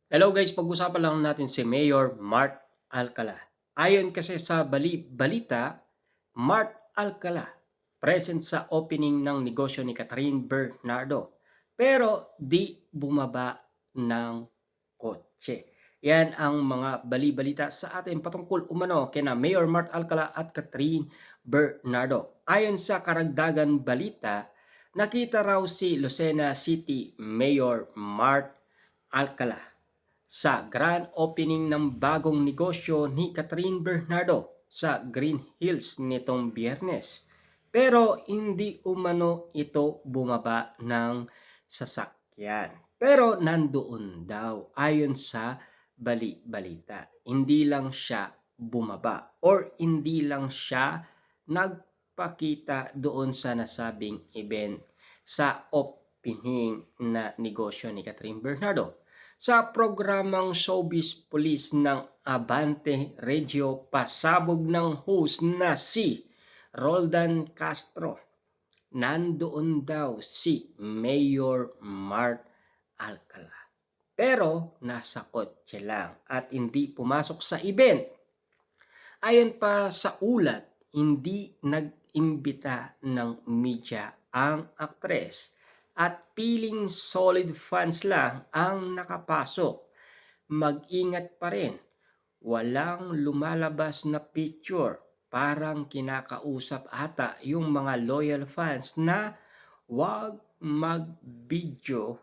Hello guys, pag-usapan lang natin si Mayor Mart Alcala. Ayon kasi sa balita, Mart Alcala present sa opening ng negosyo ni Catherine Bernardo pero di bumaba ng kotse. Yan ang mga bali-balita sa atin patungkol umano kina Mayor Mart Alcala at Catherine Bernardo. Ayon sa karagdagan balita, nakita raw si Lucena City Mayor Mart Alcala sa grand opening ng bagong negosyo ni Catherine Bernardo sa Green Hills nitong Biyernes. Pero hindi umano ito bumaba ng sasakyan. Pero nandoon daw ayon sa balita. Hindi lang siya bumaba or hindi lang siya nagpakita doon sa nasabing event sa opening na negosyo ni Catherine Bernardo sa programang Showbiz Police ng Abante Radio pasabog ng host na si Roldan Castro. Nandoon daw si Mayor Mart Alcala. Pero nasa kotse lang at hindi pumasok sa event. Ayon pa sa ulat, hindi nag-imbita ng media ang aktres at piling solid fans lang ang nakapasok. Mag-ingat pa rin. Walang lumalabas na picture. Parang kinakausap ata yung mga loyal fans na wag mag-video,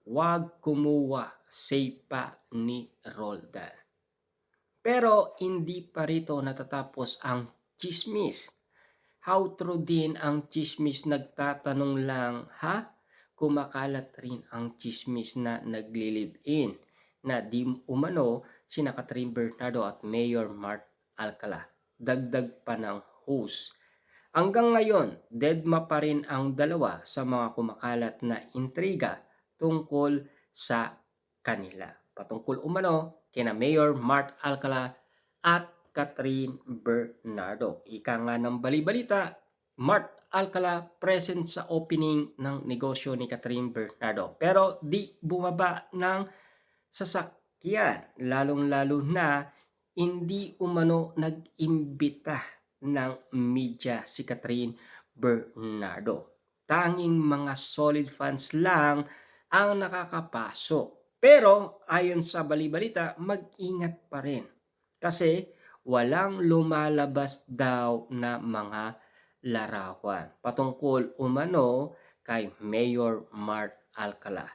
wag kumuha, say pa ni Roldan. Pero hindi pa rito natatapos ang chismis. How true din ang chismis, nagtatanong lang, ha? Kumakalat rin ang chismis na nagli-live-in na di umano sina Catherine Bernardo at Mayor Mart Alcala. Dagdag pa ng host. Hanggang ngayon, deadma pa rin ang dalawa sa mga kumakalat na intriga tungkol sa kanila. Patungkol umano kina Mayor Mart Alcala at Catherine Bernardo. Ika nga ng balibalita, Mart Alcala present sa opening ng negosyo ni Catherine Bernardo pero di bumaba ng sasakyan, lalong-lalo na hindi umano nag-imbita ng media si Catherine Bernardo. Tanging mga solid fans lang ang nakakapasok. Pero ayon sa balibalita, mag-ingat pa rin kasi walang lumalabas daw na mga larawan patungkol umano kay Mayor Mart Alcala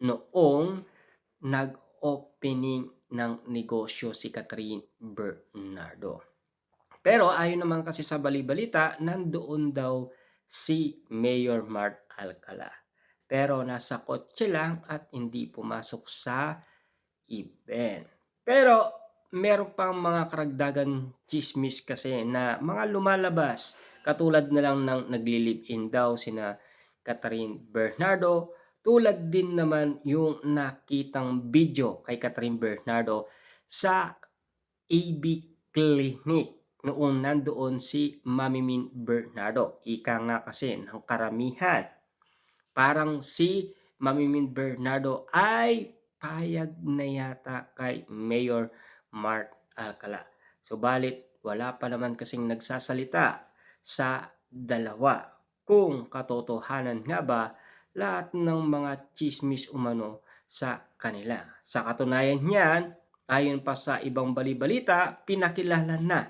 noong nag-opening ng negosyo si Catherine Bernardo. Pero ayon naman kasi sa balibalita, nandoon daw si Mayor Mart Alcala. Pero nasa kotse lang at hindi pumasok sa event. Pero meron pang mga karagdagan chismis kasi na mga lumalabas. Katulad na lang ng nagli-live-in daw sina Catherine Bernardo. Tulad din naman yung nakitang video kay Catherine Bernardo sa AB Clinic noong nandoon si Mami Min Bernardo. Ika nga kasi ng karamihan. Parang si Mami Min Bernardo ay payag na yata kay Mayor Mart Alcala. Subalit wala pa naman kasing nagsasalita sa dalawa kung katotohanan nga ba lahat ng mga chismis umano sa kanila. Sa katunayan niyan, ayon pa sa ibang balibalita, pinakilala na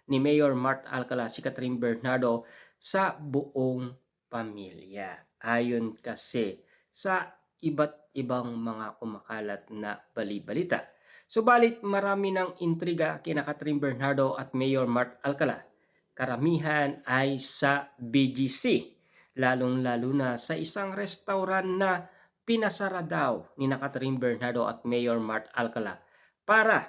ni Mayor Mart Alcala si Catherine Bernardo sa buong pamilya. Ayon kasi sa iba't ibang mga kumakalat na balibalita. Subalit marami ng intriga kina Catherine Bernardo at Mayor Mart Alcala. Karamihan ay sa BGC, lalong-lalo na sa isang restaurant na pinasara daw ni Catherine Bernardo at Mayor Mart Alcala para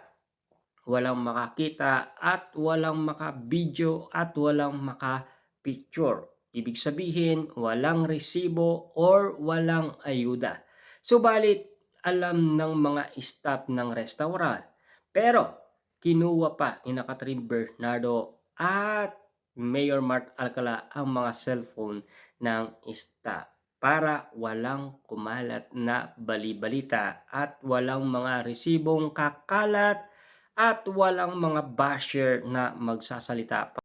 walang makakita at walang makabideo at walang makapicture. Ibig sabihin, walang resibo or walang ayuda. Subalit, alam ng mga staff ng restaurant. Pero, kinuha pa ni Catherine Bernardo at Mayor Mart Alcala ang mga cellphone ng staff. para walang kumalat na bali-balita at walang mga resibong kakalat at walang mga basher na magsasalita